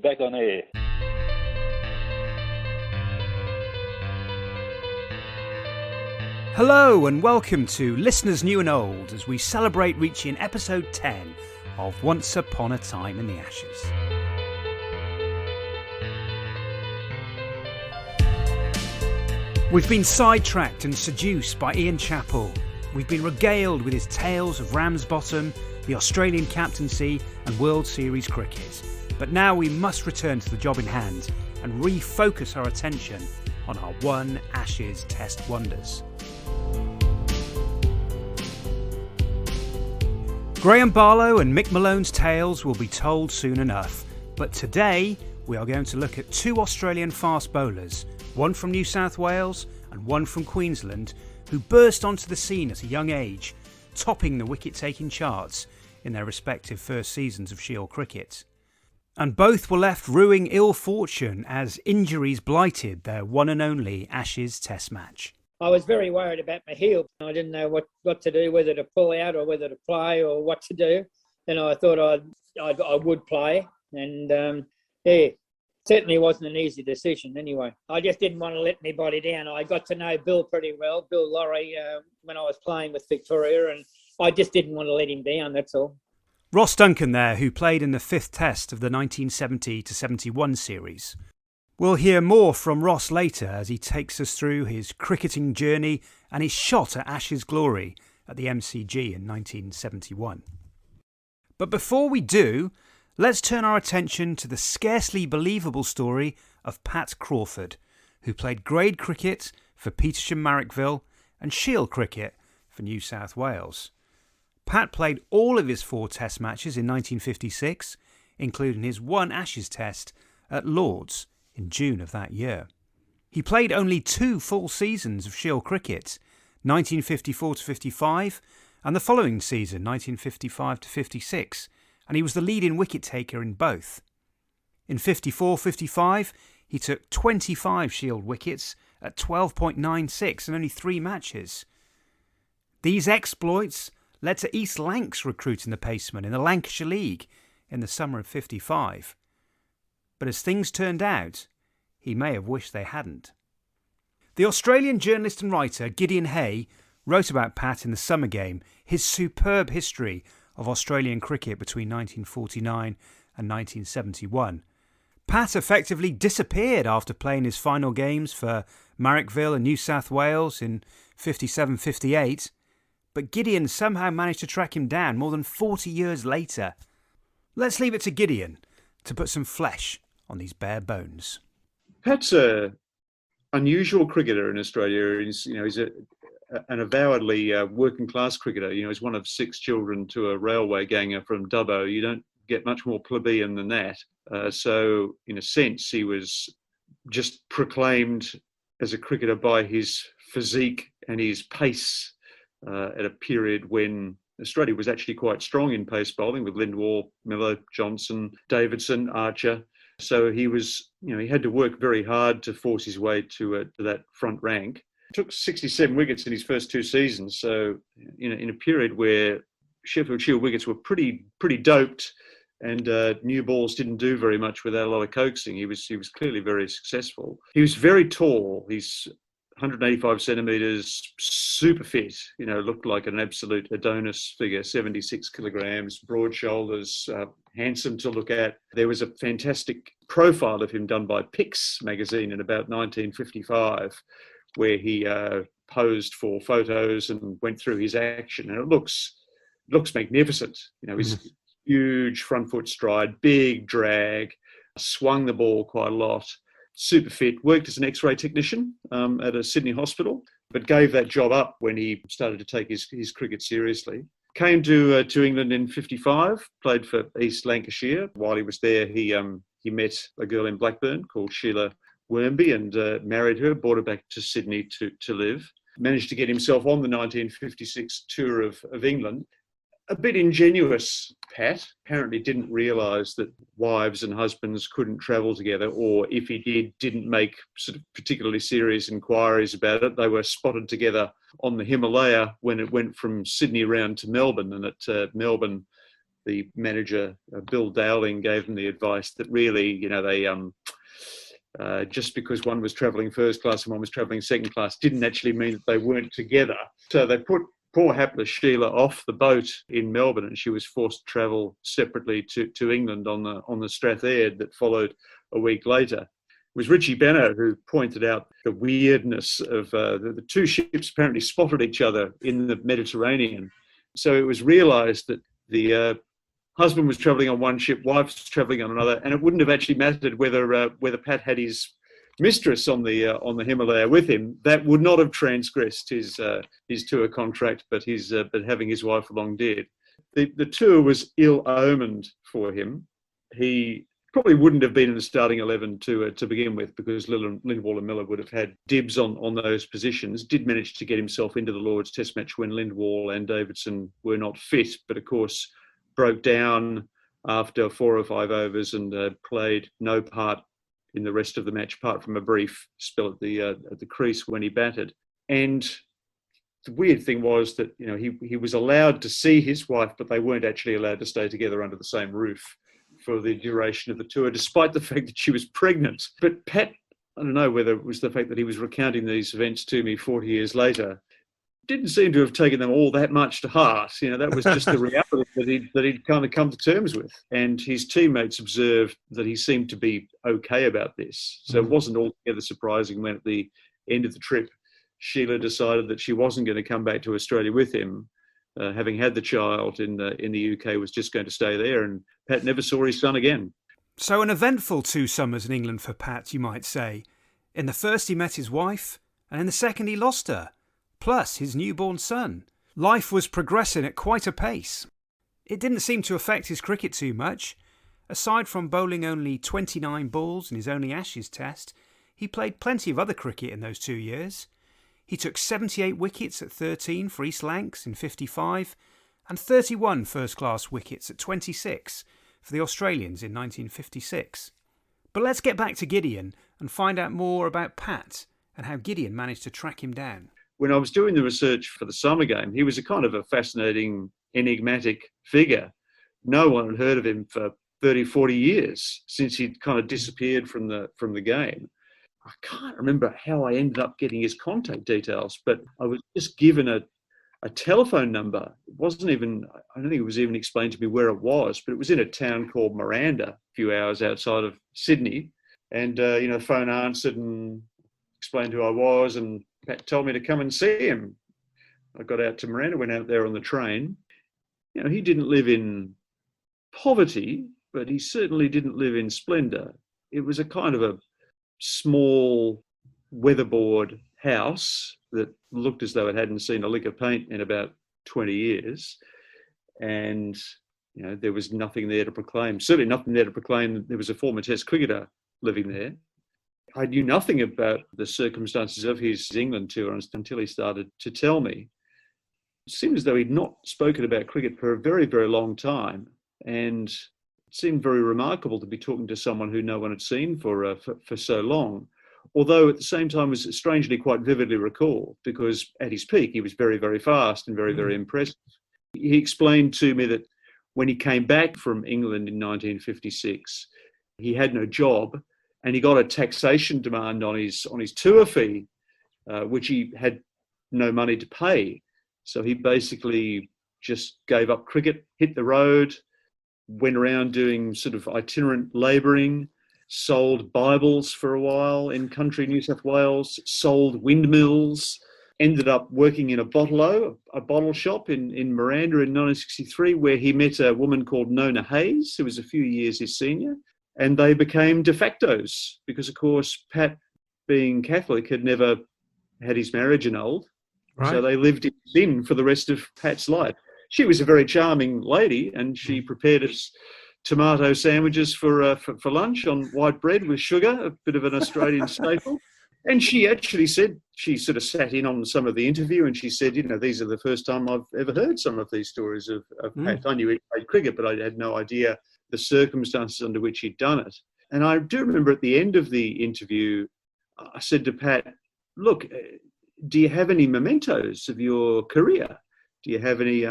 back on air. Hello and welcome to Listeners New and Old as we celebrate reaching episode 10 of Once Upon a Time in the Ashes. We've been sidetracked and seduced by Ian Chappell. We've been regaled with his tales of Ramsbottom, the Australian captaincy and World Series cricket. But now we must return to the job in hand and refocus our attention on our one Ashes Test wonders. Graham Barlow and Mick Malone's tales will be told soon enough, but today we are going to look at two Australian fast bowlers, one from New South Wales and one from Queensland, who burst onto the scene at a young age, topping the wicket-taking charts in their respective first seasons of Shield cricket. And both were left rueing ill fortune as injuries blighted their one and only Ashes Test match. I was very worried about my heel. I didn't know what to do, whether to pull out or whether to play or what to do. And I thought I would play. And certainly wasn't an easy decision anyway. I just didn't want to let anybody down. I got to know Bill pretty well, Bill Laurie, when I was playing with Victoria, and I just didn't want to let him down, that's all. Ross Duncan there, who played in the fifth test of the 1970-71 series. We'll hear more from Ross later as he takes us through his cricketing journey and his shot at Ashes glory at the MCG in 1971. But before we do, let's turn our attention to the scarcely believable story of Pat Crawford, who played grade cricket for Petersham Marrickville and Shield cricket for New South Wales. Pat played all of his 4 test matches in 1956, including his one Ashes test at Lord's in June of that year. He played only 2 full seasons of Shield cricket, 1954-55 and the following season, 1955-56, and he was the leading wicket-taker in both. In 54-55, he took 25 Shield wickets at 12.96 in only 3 matches. These exploits led to East Lancs recruiting the paceman in the Lancashire League in the summer of 55. But as things turned out, he may have wished they hadn't. The Australian journalist and writer Gideon Haigh wrote about Pat in The Summer Game, his superb history of Australian cricket between 1949 and 1971. Pat effectively disappeared after playing his final games for Marrickville and New South Wales in 57-58, but Gideon somehow managed to track him down more than 40 years later. Let's leave it to Gideon to put some flesh on these bare bones. Pat's an unusual cricketer in Australia. He's an avowedly working class cricketer. He's one of 6 children to a railway ganger from Dubbo. You don't get much more plebeian than that. So in a sense, he was just proclaimed as a cricketer by his physique and his pace at a period when Australia was actually quite strong in pace bowling with Lindwall, Miller, Johnson, Davidson, Archer. So he was, he had to work very hard to force his way to that front rank. Took 67 wickets in his first 2 seasons. So in a period where Sheffield Shield wickets were pretty doped and new balls didn't do very much without a lot of coaxing, he was clearly very successful. He was very tall. He's 185 centimetres, super fit, looked like an absolute Adonis figure, 76 kilograms, broad shoulders, handsome to look at. There was a fantastic profile of him done by Pix magazine in about 1955, where he posed for photos and went through his action, and it looks magnificent. His huge front foot stride, big drag, swung the ball quite a lot. Super fit, worked as an X-ray technician at a Sydney hospital, but gave that job up when he started to take his cricket seriously. Came to England in 55, played for East Lancashire. While he was there, he met a girl in Blackburn called Sheila Wormby and married her, brought her back to Sydney to live. Managed to get himself on the 1956 tour of England. A bit ingenuous, Pat. Apparently didn't realise that wives and husbands couldn't travel together, or if he didn't make sort of particularly serious inquiries about it. They were spotted together on the Himalaya when it went from Sydney round to Melbourne, and at Melbourne the manager, Bill Dowling, gave them the advice that really, they just because one was travelling first class and one was travelling second class didn't actually mean that they weren't together. So they put poor hapless Sheila off the boat in Melbourne, and she was forced to travel separately to England on the Strathaired that followed a week later. It was Richie Benner who pointed out the weirdness of the two ships apparently spotted each other in the Mediterranean. So it was realised that the husband was travelling on one ship, wife was travelling on another, and it wouldn't have actually mattered whether Pat had his mistress on the Himalaya with him. That would not have transgressed his tour contract, but having his wife along did. The tour was ill-omened for him. He probably wouldn't have been in the starting 11 to begin with, because Lindwall and Miller would have had dibs on those positions. Did manage to get himself into the Lord's Test match when Lindwall and Davidson were not fit, but of course broke down after 4 or 5 overs and played no part in the rest of the match, apart from a brief spell at the crease when he batted. And the weird thing was that he was allowed to see his wife, but they weren't actually allowed to stay together under the same roof for the duration of the tour, despite the fact that she was pregnant. But Pat, I don't know whether it was the fact that he was recounting these events to me 40 years later, didn't seem to have taken them all that much to heart. That was just the reality that he'd kind of come to terms with. And his teammates observed that he seemed to be okay about this. So it wasn't altogether surprising when at the end of the trip, Sheila decided that she wasn't going to come back to Australia with him. Having had the child in the UK, was just going to stay there, and Pat never saw his son again. So an eventful 2 summers in England for Pat, you might say. In the first he met his wife, and in the second he lost her, plus his newborn son. Life was progressing at quite a pace. It didn't seem to affect his cricket too much. Aside from bowling only 29 balls in his only Ashes test, he played plenty of other cricket in those 2 years. He took 78 wickets at 13 for East Lancs in 55 and 31 first-class wickets at 26 for the Australians in 1956. But let's get back to Gideon and find out more about Pat and how Gideon managed to track him down. When I was doing the research for the summer game, he was a kind of a fascinating, enigmatic figure. No one had heard of him for 30, 40 years since he'd kind of disappeared from the game. I can't remember how I ended up getting his contact details, but I was just given a telephone number. It wasn't even, I don't think it was even explained to me where it was, but it was in a town called Miranda, a few hours outside of Sydney. And, the phone answered and explained who I was, and Pat told me to come and see him. I got out to Miranda, went out there on the train. He didn't live in poverty, but he certainly didn't live in splendour. It was a kind of a small weatherboard house that looked as though it hadn't seen a lick of paint in about 20 years. And, there was nothing there to proclaim. Certainly nothing there to proclaim that there was a former Test cricketer living there. I knew nothing about the circumstances of his England tour until he started to tell me. It seemed as though he'd not spoken about cricket for a very, very long time. And it seemed very remarkable to be talking to someone who no one had seen for so long. Although at the same time was strangely quite vividly recalled, because at his peak he was very, very fast and very, very impressive. He explained to me that when he came back from England in 1956, he had no job and he got a taxation demand on his tour fee, which he had no money to pay. So he basically just gave up cricket, hit the road, went around doing sort of itinerant labouring, sold Bibles for a while in country New South Wales, sold windmills, ended up working in a bottle shop in Miranda in 1963, where he met a woman called Nona Hayes, who was a few years his senior, and they became de factos because, of course, Pat, being Catholic, had never had his marriage annulled. Right. So they lived in sin for the rest of Pat's life. She was a very charming lady, and she prepared us tomato sandwiches for lunch on white bread with sugar, a bit of an Australian staple. And she actually said, she sort of sat in on some of the interview, and she said, these are the first time I've ever heard some of these stories of Pat. I knew he played cricket, but I had no idea the circumstances under which he'd done it. And I do remember at the end of the interview, I said to Pat, look, do you have any mementos of your career? Do you have any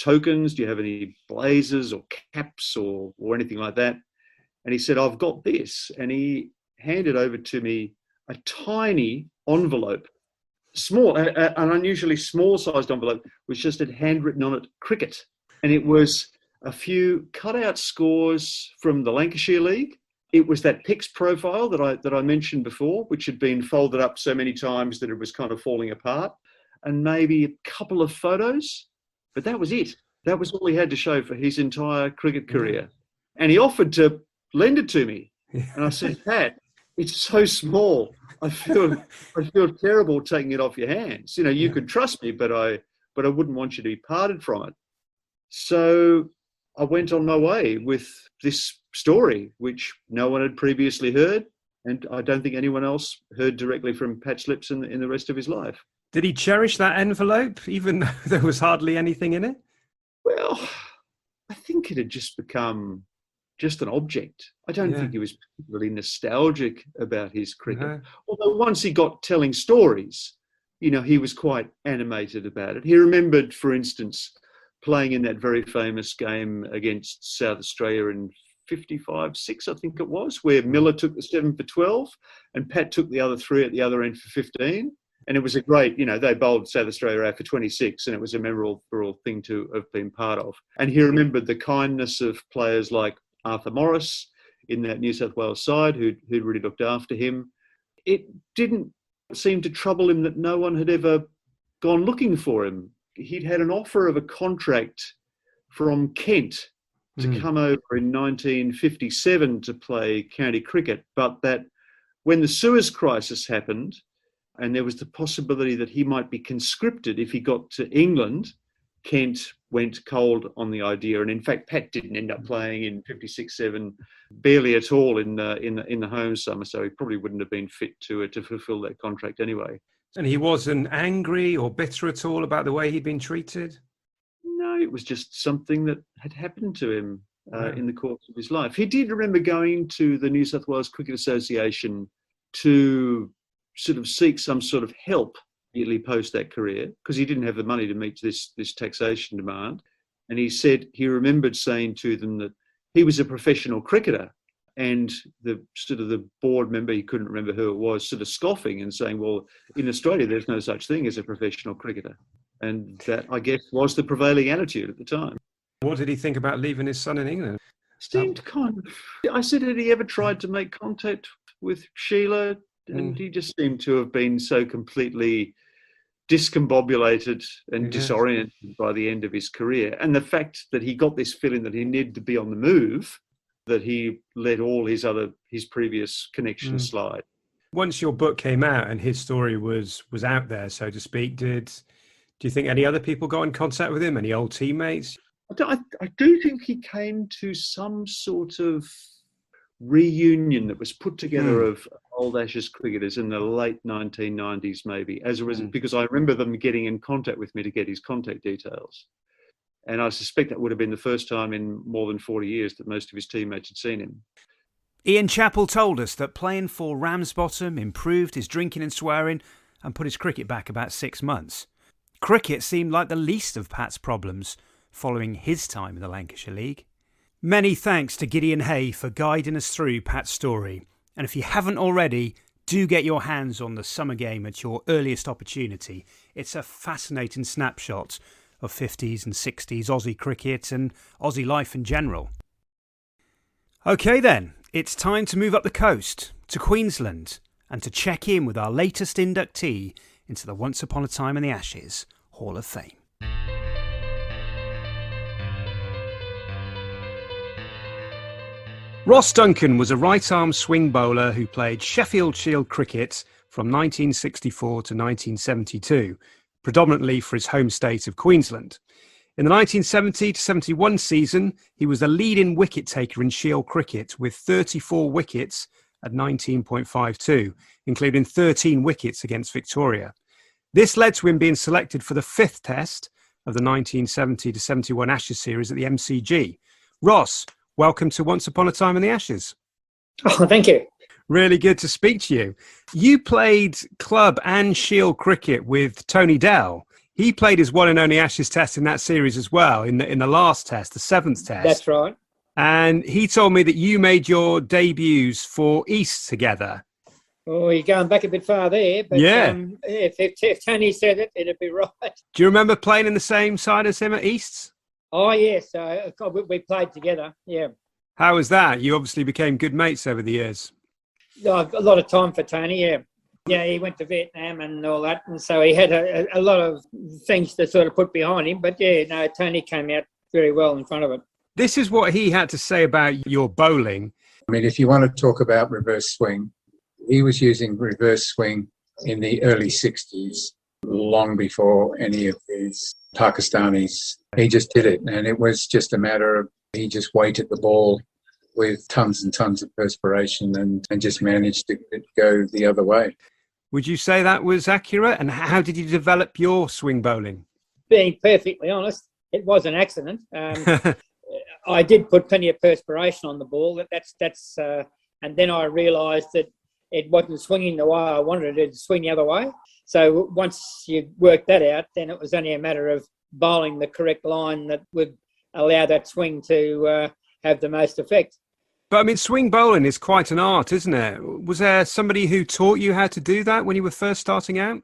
tokens? Do you have any blazers or caps or anything like that? And he said, I've got this. And he handed over to me a tiny envelope, small, an unusually small sized envelope, which just had handwritten on it cricket. And it was a few cutout scores from the Lancashire League. It was that Pix profile that I mentioned before, which had been folded up so many times that it was kind of falling apart, and maybe a couple of photos. But that was it. That was all he had to show for his entire cricket career. And he offered to lend it to me. And I said, Pat, it's so small. I feel terrible taking it off your hands. You know, you could trust me, but I wouldn't want you to be parted from it. So I went on my way with this story, which no one had previously heard. And I don't think anyone else heard directly from Pat's lips in the rest of his life. Did he cherish that envelope, even though there was hardly anything in it? Well, I think it had just become just an object. I don't think he was particularly nostalgic about his cricket. Although once he got telling stories, you know, he was quite animated about it. He remembered, for instance, playing in that very famous game against South Australia in 55-6, I think it was, where Miller took the 7 for 12 and Pat took the other 3 at the other end for 15. And it was a great, you know, they bowled South Australia out for 26, and it was a memorable thing to have been part of. And he remembered the kindness of players like Arthur Morris in that New South Wales side who'd really looked after him. It didn't seem to trouble him that no one had ever gone looking for him. He'd had an offer of a contract from Kent to come over in 1957 to play county cricket, but that when the Suez Crisis happened and there was the possibility that he might be conscripted if he got to England, Kent went cold on the idea. And in fact, Pat didn't end up playing in 56-7 barely at all in the home summer, so he probably wouldn't have been fit to fulfil that contract anyway. And he wasn't angry or bitter at all about the way he'd been treated? No, it was just something that had happened to him in the course of his life. He did remember going to the New South Wales Cricket Association to sort of seek some sort of help immediately post that career, because he didn't have the money to meet this taxation demand. And he said he remembered saying to them that he was a professional cricketer, and the board member, he couldn't remember who it was, sort of scoffing and saying, well, in Australia, there's no such thing as a professional cricketer. And that, I guess, was the prevailing attitude at the time. What did he think about leaving his son in England? Seemed kind of... I said, had he ever tried to make contact with Sheila? And he just seemed to have been so completely discombobulated and disoriented by the end of his career. And the fact that he got this feeling that he needed to be on the move, that he let all his previous connections slide. Once your book came out and his story was out there, so to speak, do you think any other people got in contact with him? Any old teammates? I do think he came to some sort of reunion that was put together of old Ashes cricketers in the late 1990s, maybe, as a result, because I remember them getting in contact with me to get his contact details. And I suspect that would have been the first time in more than 40 years that most of his teammates had seen him. Ian Chappell told us that playing for Ramsbottom improved his drinking and swearing and put his cricket back about 6 months. Cricket seemed like the least of Pat's problems following his time in the Lancashire League. Many thanks to Gideon Haigh for guiding us through Pat's story. And if you haven't already, do get your hands on the summer game at your earliest opportunity. It's a fascinating snapshot of 50s and 60s Aussie cricket and Aussie life in general. OK then, it's time to move up the coast to Queensland and to check in with our latest inductee into the Once Upon a Time in the Ashes Hall of Fame. Ross Duncan was a right-arm swing bowler who played Sheffield Shield cricket from 1964 to 1972, predominantly for his home state of Queensland. In the 1970-71 season, he was the leading wicket-taker in Shield cricket with 34 wickets at 19.52, including 13 wickets against Victoria. This led to him being selected for the 5th test of the 1970-71 Ashes series at the MCG. Ross, welcome to Once Upon a Time in the Ashes. Oh, thank you. Really good to speak to you. You played club and Shield cricket with Tony Dell. He played his one and only Ashes Test in that series as well, in the last test, the seventh test. That's right. And he told me that you made your debuts for East together. Oh, you're going back a bit far there, but Yeah. If Tony said it, it'd be right. Do you remember playing in the same side as him at East? Oh, yes. We played together, yeah. How was that? You obviously became good mates over the years. A lot of time for Tony, yeah. Yeah, he went to Vietnam and all that, and so he had a lot of things to sort of put behind him. But, yeah, no, Tony came out very well in front of it. This is what he had to say about your bowling. I mean, if you want to talk about reverse swing, he was using reverse swing in the early 60s, long before any of these Pakistanis. He just did it, and it was just a matter of he just weighted the ball with tons and tons of perspiration and just managed to go the other way. Would you say that was accurate? And how did you develop your swing bowling? Being perfectly honest, it was an accident. I did put plenty of perspiration on the ball. And then I realised that it wasn't swinging the way I wanted it to swing the other way. So once you worked that out, then it was only a matter of bowling the correct line that would allow that swing to have the most effect. But I mean, swing bowling is quite an art, isn't it? Was there somebody who taught you how to do that when you were first starting out?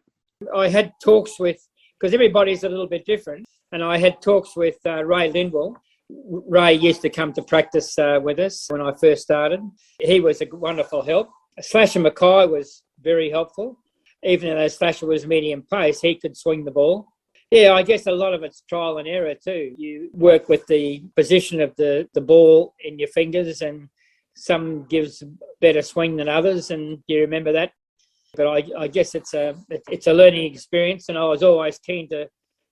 I had talks with, because everybody's a little bit different, and I had talks with Ray Lindwell. Ray used to come to practice with us when I first started. He was a wonderful help. Slasher Mackay was very helpful. Even though Slasher was medium pace, he could swing the ball. Yeah, I guess a lot of it's trial and error too. You work with the position of the ball in your fingers, and some gives better swing than others, and you remember that. But I guess it's a learning experience, and I was always keen to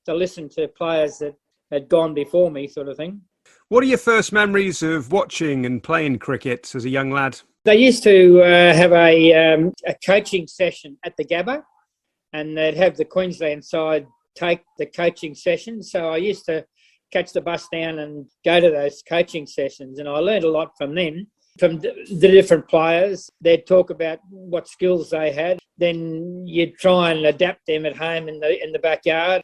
listen to players that had gone before me, sort of thing. What are your first memories of watching and playing cricket as a young lad? They used to have a coaching session at the Gabba, and they'd have the Queensland side take the coaching sessions. So I used to catch the bus down and go to those coaching sessions, and I learned a lot from them, from the different players. They'd talk about what skills they had. Then you'd try and adapt them at home in the backyard.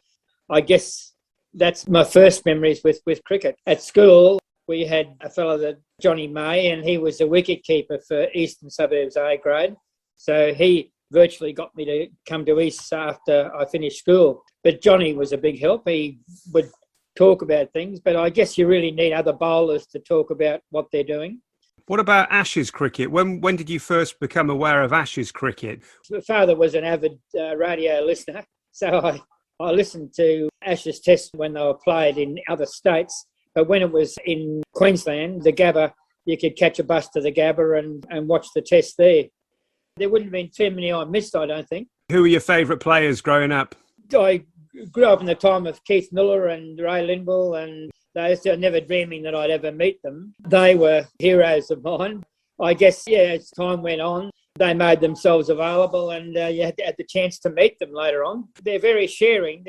I guess that's my first memories with cricket. At school, we had a fellow, Johnny May, and he was a wicket keeper for Eastern Suburbs A grade. So he virtually got me to come to East after I finished school. But Johnny was a big help. He would talk about things, but I guess you really need other bowlers to talk about what they're doing. What about Ashes cricket? When did you first become aware of Ashes cricket? My father was an avid radio listener, so I listened to Ashes Test when they were played in other states. But when it was in Queensland, the Gabba, you could catch a bus to the Gabba and watch the test there. There wouldn't have been too many I missed, I don't think. Who were your favourite players growing up? I grew up in the time of Keith Miller and Ray Lindwell, and those, never dreaming that I'd ever meet them. They were heroes of mine. I guess, yeah, as time went on, they made themselves available, and you had the chance to meet them later on. They're very sharing.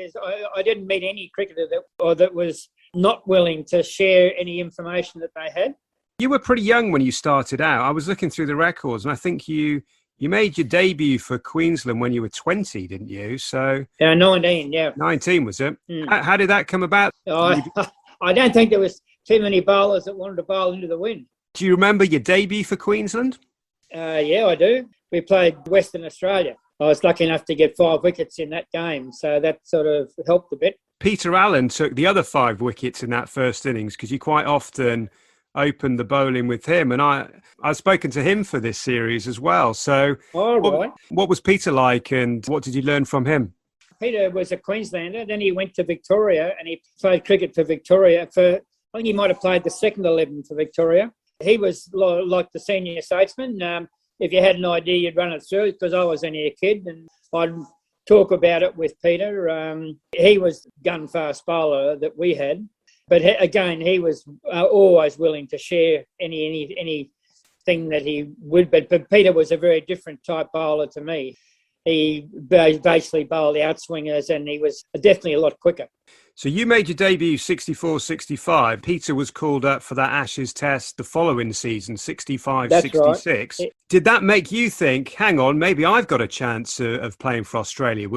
I didn't meet any cricketer that was not willing to share any information that they had. You were pretty young when you started out. I was looking through the records, and I think you made your debut for Queensland when you were 20, didn't you? So 19, yeah. 19, was it? Mm. How did that come about? I don't think there was too many bowlers that wanted to bowl into the wind. Do you remember your debut for Queensland? Yeah, I do. We played Western Australia. I was lucky enough to get 5 wickets in that game, so that sort of helped a bit. Peter Allen took the other 5 wickets in that first innings because you quite often opened the bowling with him, and I've spoken to him for this series as well. So what was Peter like, and what did you learn from him? Peter was a Queenslander, then he went to Victoria and he played cricket for Victoria. I think he might have played the second 11 for Victoria. He was like the senior statesman. If you had an idea, you'd run it through, because I was only a kid, and I'd talk about it with Peter. He was gun fast bowler that we had, but again, he was always willing to share anything that he would. But Peter was a very different type bowler to me. He basically bowled outswingers, and he was definitely a lot quicker. So you made your debut 64-65. Peter was called up for that Ashes test the following season, 65-66. That's right. Did that make you think, hang on, maybe I've got a chance of playing for Australia?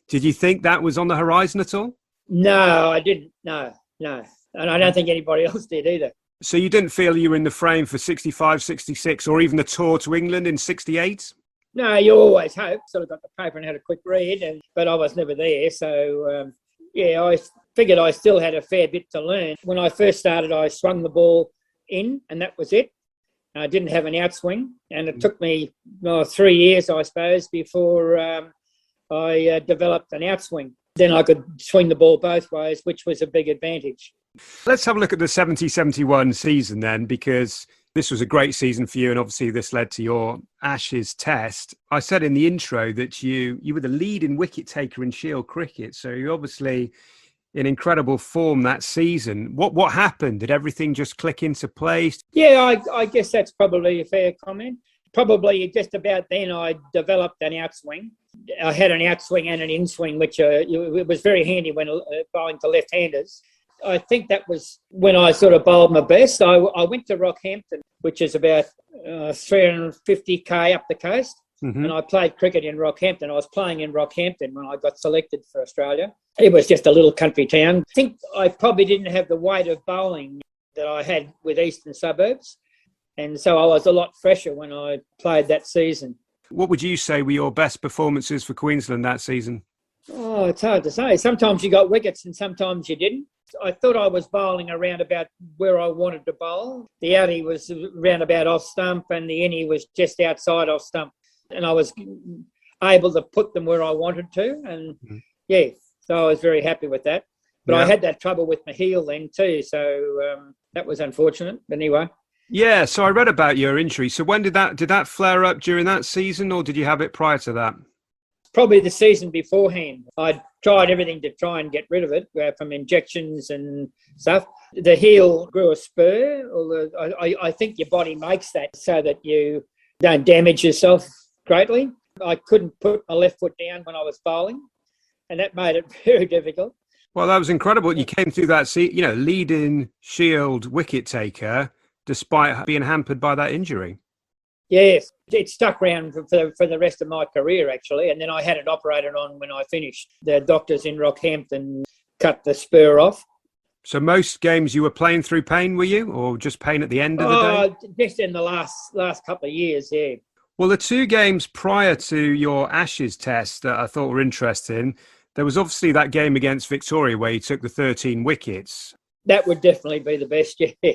Did you think that was on the horizon at all? No, I didn't. No. And I don't think anybody else did either. So you didn't feel you were in the frame for 65-66 or even the tour to England in 68? No, you always hope. Sort of got the paper and had a quick read, but I was never there. So, I figured I still had a fair bit to learn. When I first started, I swung the ball in, and that was it. I didn't have an outswing, and it took me 3 years, I suppose, before I developed an outswing. Then I could swing the ball both ways, which was a big advantage. Let's have a look at the 70-71 season then, because this was a great season for you, and obviously this led to your Ashes test. I said in the intro that you were the leading wicket taker in Shield cricket, so you're obviously in incredible form that season. What happened? Did everything just click into place? Yeah, I guess that's probably a fair comment. Probably just about then I developed an outswing. I had an outswing and an inswing, which it was very handy when bowling to left-handers. I think that was when I sort of bowled my best. I went to Rockhampton, which is about 350k up the coast, and I played cricket in Rockhampton. I was playing in Rockhampton when I got selected for Australia. It was just a little country town. I think I probably didn't have the weight of bowling that I had with Eastern Suburbs, and so I was a lot fresher when I played that season. What would you say were your best performances for Queensland that season? Oh, it's hard to say. Sometimes you got wickets and sometimes you didn't. I thought I was bowling around about where I wanted to bowl. The outie was round about off stump and the innie was just outside off stump. And I was able to put them where I wanted to. And so I was very happy with that. But I had that trouble with my heel then too. So that was unfortunate. But anyway. Yeah, so I read about your injury. So when did that flare up during that season, or did you have it prior to that? Probably the season beforehand. I tried everything to try and get rid of it, from injections and stuff. The heel grew a spur. Although I think your body makes that so that you don't damage yourself greatly. I couldn't put my left foot down when I was bowling, and that made it very difficult. Well, that was incredible. You came through that, leading Shield wicket taker, despite being hampered by that injury. Yes, it stuck around for the rest of my career, actually, and then I had it operated on when I finished. The doctors in Rockhampton cut the spur off. So most games you were playing through pain, were you, or just pain at the end of the day? Just in the last couple of years, yeah. Well, the two games prior to your Ashes test that I thought were interesting, there was obviously that game against Victoria where you took the 13 wickets. That would definitely be the best, yeah.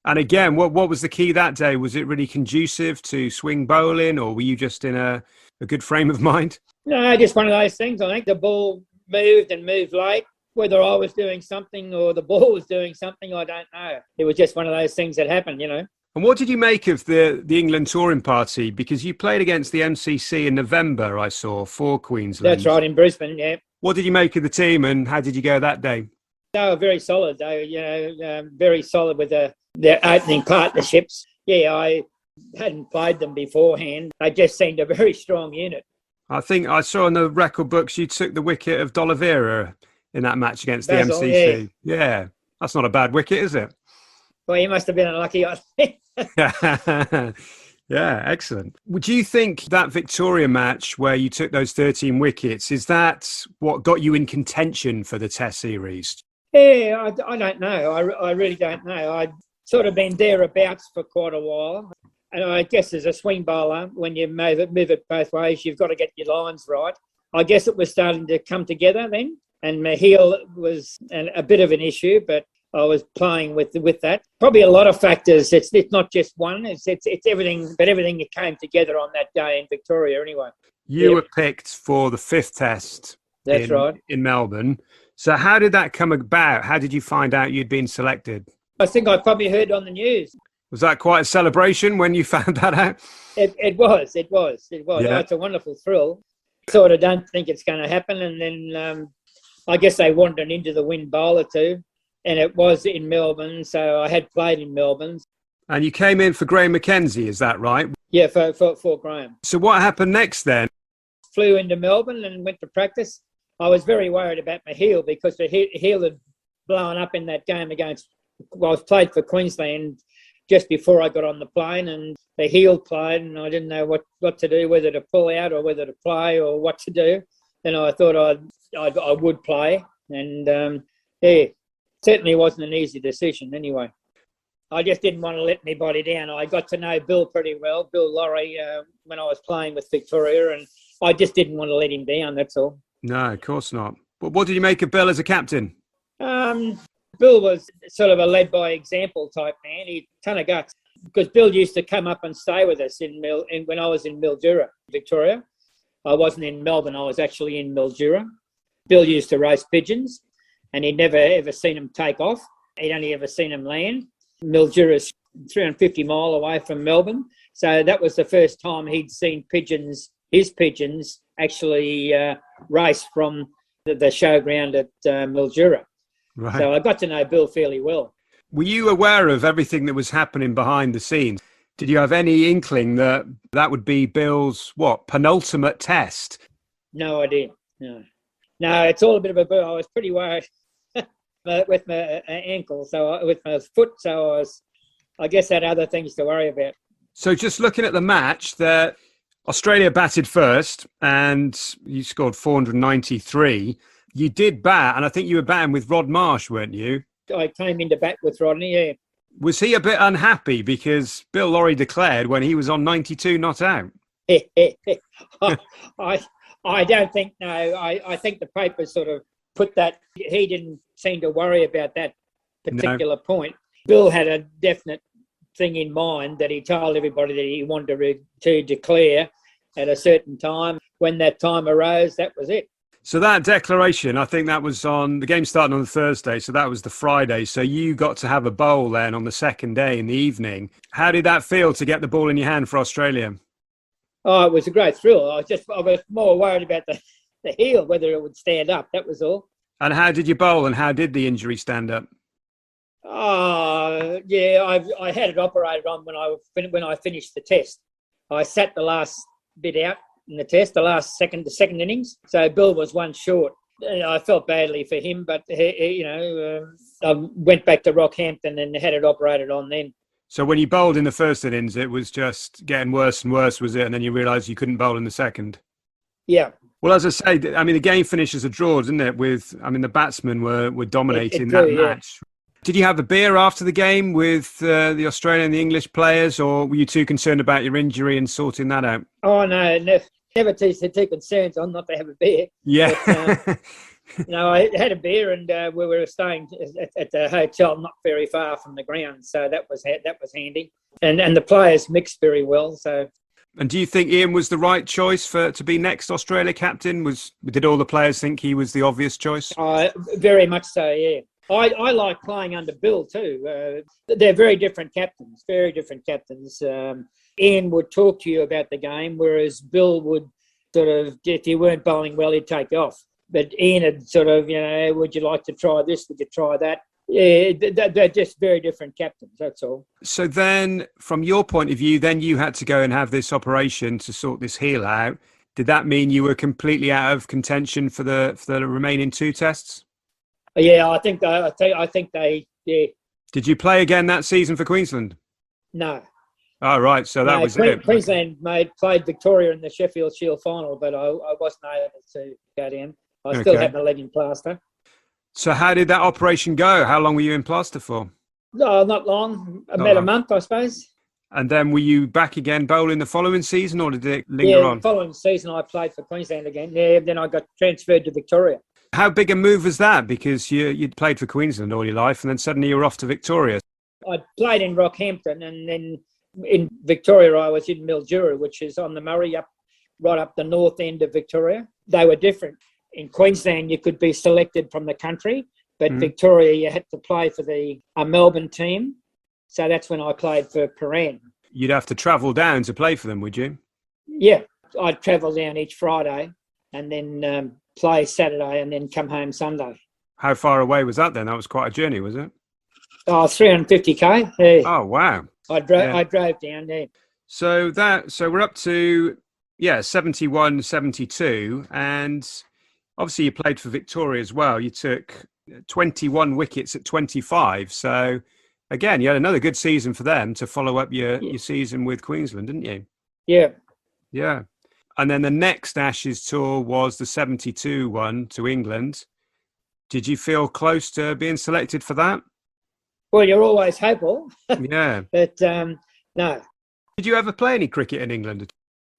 And again, what was the key that day? Was it really conducive to swing bowling, or were you just in a good frame of mind? No, just one of those things. I think the ball moved late. Whether I was doing something or the ball was doing something, I don't know. It was just one of those things that happened, And what did you make of the England touring party? Because you played against the MCC in November, I saw, for Queensland. That's right, in Brisbane, yeah. What did you make of the team, and how did you go that day? They were very solid. They were, very solid with their opening partnerships. Yeah, I hadn't played them beforehand. They just seemed a very strong unit. I think I saw in the record books you took the wicket of D'Oliveira in that match against Basil, the MCC. Yeah, that's not a bad wicket, is it? Well, you must have been unlucky, I think. Yeah, excellent. Would you think that Victoria match where you took those 13 wickets, is that what got you in contention for the Test series? Yeah, I don't know. I really don't know. I'd sort of been thereabouts for quite a while. And I guess as a swing bowler, when you move it both ways, you've got to get your lines right. I guess it was starting to come together then. And my heel was a bit of an issue, but I was playing with that. Probably a lot of factors. It's not just one. It's everything, but everything that came together on that day in Victoria anyway. You were picked for the 5th Test. That's right. In Melbourne. So how did that come about? How did you find out you'd been selected? I think I probably heard on the news. Was that quite a celebration when you found that out? It was. Yeah. Oh, it's a wonderful thrill. Sort of don't think it's going to happen. And then I guess they wanted an into-the-wind bowler too. And it was in Melbourne, so I had played in Melbourne. And you came in for Graham McKenzie, is that right? Yeah, for Graham. So what happened next then? Flew into Melbourne and went to practice. I was very worried about my heel because the heel had blown up in that game against, well, I was played for Queensland just before I got on the plane, and the heel played, and I didn't know what to do, whether to pull out or whether to play or what to do. And I thought I would play, and certainly wasn't an easy decision anyway. I just didn't want to let anybody down. I got to know Bill pretty well, Bill Laurie, when I was playing with Victoria, and I just didn't want to let him down, that's all. No, of course not. But what did you make of Bill as a captain? Bill was sort of a led by example type man. He had a ton of guts, because Bill used to come up and stay with us when I was in Mildura, Victoria. I wasn't in Melbourne, I was actually in Mildura. Bill used to roast pigeons, and he'd never ever seen them take off. He'd only ever seen them land. Mildura's 350 mile away from Melbourne, so that was the first time he'd seen his pigeons actually race from the showground at Mildura. Right. So I got to know Bill fairly well. Were you aware of everything that was happening behind the scenes? Did you have any inkling that would be Bill's, penultimate test? No idea, no. No, it's all a bit of a boo. I was pretty worried with my ankle, with my foot, so I guess I had other things to worry about. So just looking at the match, that Australia batted first and you scored 493. You did bat, and I think you were batting with Rod Marsh, weren't you? I came into bat with Rodney, yeah. Was he a bit unhappy because Bill Laurie declared when he was on 92 not out? I don't think, no. I think the paper sort of put that. He didn't seem to worry about that particular point. Bill had a definite thing in mind that he told everybody that he wanted to declare at a certain time. When that time arose, that was it. So that declaration, I think that was on the game starting on the Thursday, so that was the Friday. So you got to have a bowl then on the second day in the evening. How did that feel to get the ball in your hand for Australia? Oh, it was a great thrill. I was more worried about the heel, whether it would stand up. That was all. And how did you bowl, and how did the injury stand up? Yeah, I had it operated on when I finished the test. I sat the last bit out in the test, the second innings. So Bill was one short. I felt badly for him, but I went back to Rockhampton and had it operated on then. So when you bowled in the first innings, it was just getting worse and worse, was it? And then you realised you couldn't bowl in the second. Yeah. Well, as I say, the game finishes a draw, didn't it? The batsmen were dominating that match. Yeah. Did you have a beer after the game with the Australian and the English players, or were you too concerned about your injury and sorting that out? Oh, no, never too concerned on not to have a beer. Yeah. But, I had a beer, and we were staying at the hotel not very far from the ground, so that was handy. And the players mixed very well. So. And do you think Ian was the right choice to be next Australia captain? Did all the players think he was the obvious choice? Very much so, yeah. I like playing under Bill too. They're very different captains, Ian would talk to you about the game, whereas Bill would sort of, if you weren't bowling well, he'd take you off. But Ian had sort of, would you like to try this? Would you try that? Yeah, they're just very different captains, that's all. So then, from your point of view, then you had to go and have this operation to sort this heel out. Did that mean you were completely out of contention for the remaining two tests? Yeah, I think they. Yeah. Did you play again that season for Queensland? No. Oh, right. So that was it. Queensland played Victoria in the Sheffield Shield final, but I wasn't able to go down. I still had my leg in plaster. So how did that operation go? How long were you in plaster for? No, not long. About a month, I suppose. And then were you back again bowling the following season, or did it linger on? The following season I played for Queensland again. Yeah, then I got transferred to Victoria. How big a move was that? Because you'd played for Queensland all your life, and then suddenly you were off to Victoria. I played in Rockhampton, and then in Victoria I was in Mildura, which is on the Murray, right up the north end of Victoria. They were different. In Queensland you could be selected from the country, but Victoria you had to play for a Melbourne team. So that's when I played for Paran. You'd have to travel down to play for them, would you? Yeah, I'd travel down each Friday and then play Saturday and then come home Sunday. How far away was that then? That was quite a journey, was it? Oh, 350k. Yeah. Oh, wow. I drove down there. So we're up to 71, 72, and Obviously, you played for Victoria as well. You took 21 wickets at 25. So, again, you had another good season for them to follow up your season with Queensland, didn't you? Yeah. Yeah. And then the next Ashes tour was the 72 one to England. Did you feel close to being selected for that? Well, you're always hopeful. Yeah. But no. Did you ever play any cricket in England?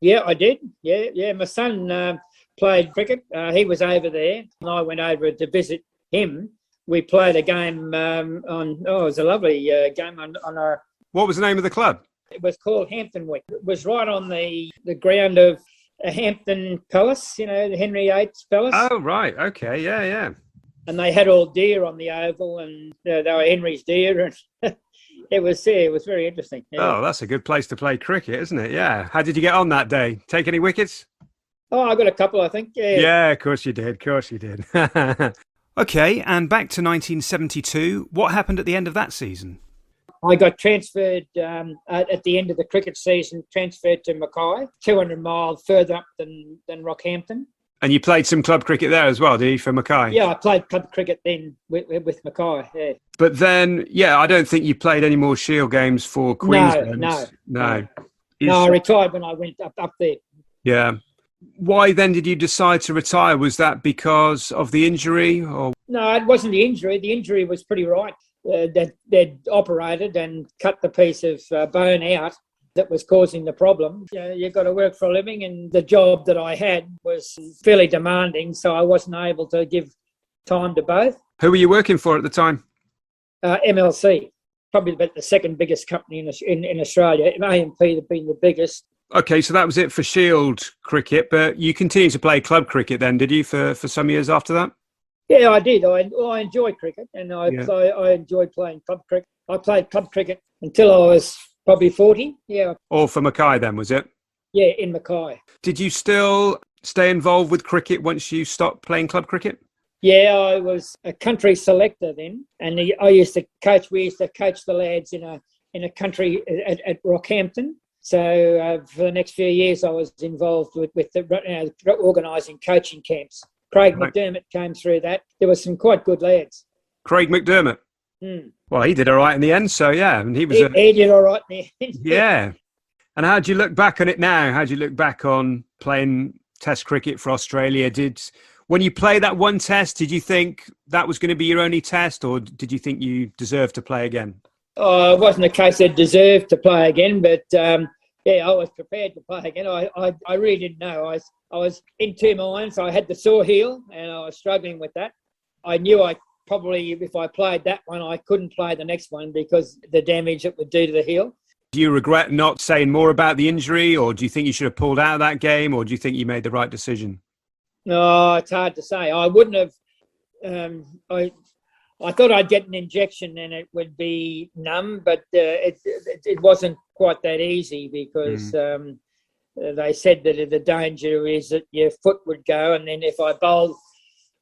Yeah, I did. Yeah. My son played cricket. He was over there, and I went over to visit him. We played a game it was a lovely game on a... What was the name of the club? It was called Hampton Wick. It was right on the ground of Hampton Palace, the Henry VIII's Palace. Oh, right. Okay. Yeah. And they had all deer on the oval, and they were Henry's deer, and it was very interesting. Yeah. Oh, that's a good place to play cricket, isn't it? Yeah. How did you get on that day? Take any wickets? Oh, I got a couple, I think. Yeah, of course you did. Okay, and back to 1972. What happened at the end of that season? I got transferred at the end of the cricket season, transferred to Mackay, 200 miles further up than Rockhampton. And you played some club cricket there as well, did you, for Mackay? Yeah, I played club cricket then with Mackay, yeah. But then, I don't think you played any more Shield games for Queensland. No, I retired when I went up there. Yeah. Why then did you decide to retire? Was that because of the injury? Or No, it wasn't the injury. The injury was pretty right. They'd operated and cut the piece of bone out that was causing the problem. You've got to work for a living, and the job that I had was fairly demanding, so I wasn't able to give time to both. Who were you working for at the time? MLC, probably about the second biggest company in Australia. AMP had been the biggest. Okay, so that was it for Shield cricket, but you continued to play club cricket then, did you, for some years after that? Yeah, I did. I enjoyed cricket, and I enjoyed playing club cricket. I played club cricket until I was probably 40, yeah. All for Mackay then, was it? Yeah, in Mackay. Did you still stay involved with cricket once you stopped playing club cricket? Yeah, I was a country selector then, and we used to coach the lads in a country at Rockhampton. So for the next few years, I was involved with organising coaching camps. Craig McDermott came through that. There were some quite good lads. Craig McDermott? Well, he did all right in the end, so yeah. And he did all right in the end. Yeah. And how do you look back on it now? How do you look back on playing Test cricket for Australia? When you play that one test, did you think that was going to be your only test, or did you think you deserved to play again? Oh, it wasn't a case I deserved to play again, but I was prepared to play again. I really didn't know. I was in two minds. I had the sore heel, and I was struggling with that. I knew I probably, if I played that one, I couldn't play the next one because the damage it would do to the heel. Do you regret not saying more about the injury, or do you think you should have pulled out of that game, or do you think you made the right decision? No, it's hard to say. I wouldn't have. I thought I'd get an injection and it would be numb, but it wasn't quite that easy because they said that the danger is that your foot would go, and then if I bowled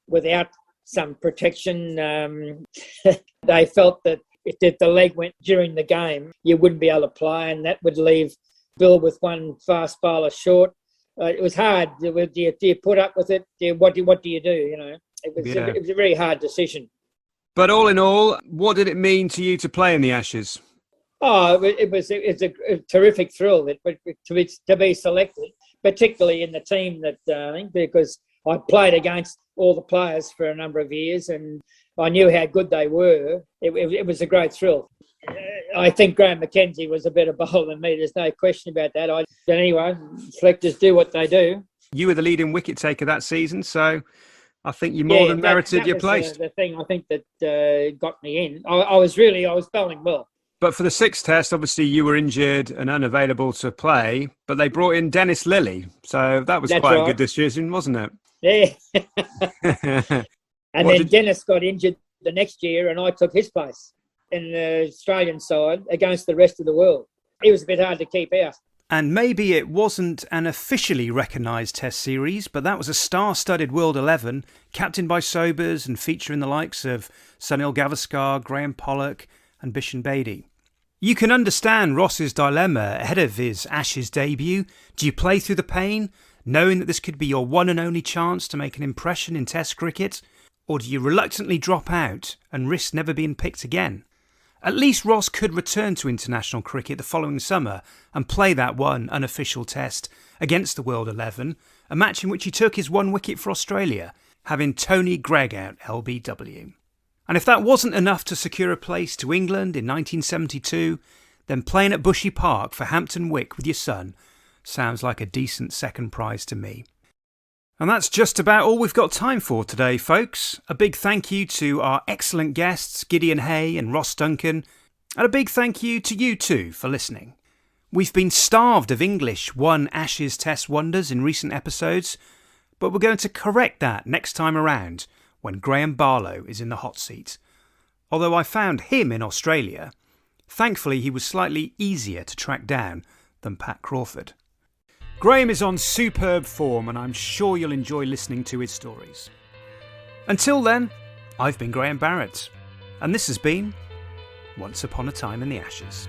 without some protection, they felt that if the leg went during the game, you wouldn't be able to play, and that would leave Bill with one fast bowler short. It was hard. Do you put up with it? What do you do? It was a very hard decision. But all in all, what did it mean to you to play in the Ashes? Oh, it's a terrific thrill to be selected, particularly in the team that I think, because I played against all the players for a number of years and I knew how good they were. It was a great thrill. I think Graham McKenzie was a better bowler than me. There's no question about that. But anyway, selectors do what they do. You were the leading wicket taker that season, so I think you more than merited your place. The thing I think that got me in. I was bowling well. But for the sixth test, obviously you were injured and unavailable to play, but they brought in Dennis Lillee. So that was quite a good decision, wasn't it? Yeah. And then Dennis got injured the next year and I took his place in the Australian side against the rest of the world. He was a bit hard to keep out. And maybe it wasn't an officially recognised Test series, but that was a star-studded World 11, captained by Sobers and featuring the likes of Sunil Gavaskar, Graham Pollock and Bishan Bedi. You can understand Ross's dilemma ahead of his Ashes debut. Do you play through the pain knowing that this could be your one and only chance to make an impression in Test cricket? Or do you reluctantly drop out and risk never being picked again? At least Ross could return to international cricket the following summer and play that one unofficial Test against the World 11, a match in which he took his one wicket for Australia, having Tony Greig out LBW. And if that wasn't enough to secure a place to England in 1972, then playing at Bushy Park for Hampton Wick with your son sounds like a decent second prize to me. And that's just about all we've got time for today, folks. A big thank you to our excellent guests, Gideon Haigh and Ross Duncan, and a big thank you to you two for listening. We've been starved of English one Ashes Test wonders in recent episodes, but we're going to correct that next time around when Graham Barlow is in the hot seat. Although I found him in Australia, thankfully he was slightly easier to track down than Pat Crawford. Graham is on superb form and I'm sure you'll enjoy listening to his stories. Until then, I've been Graham Barrett, and this has been Once Upon a Time in the Ashes.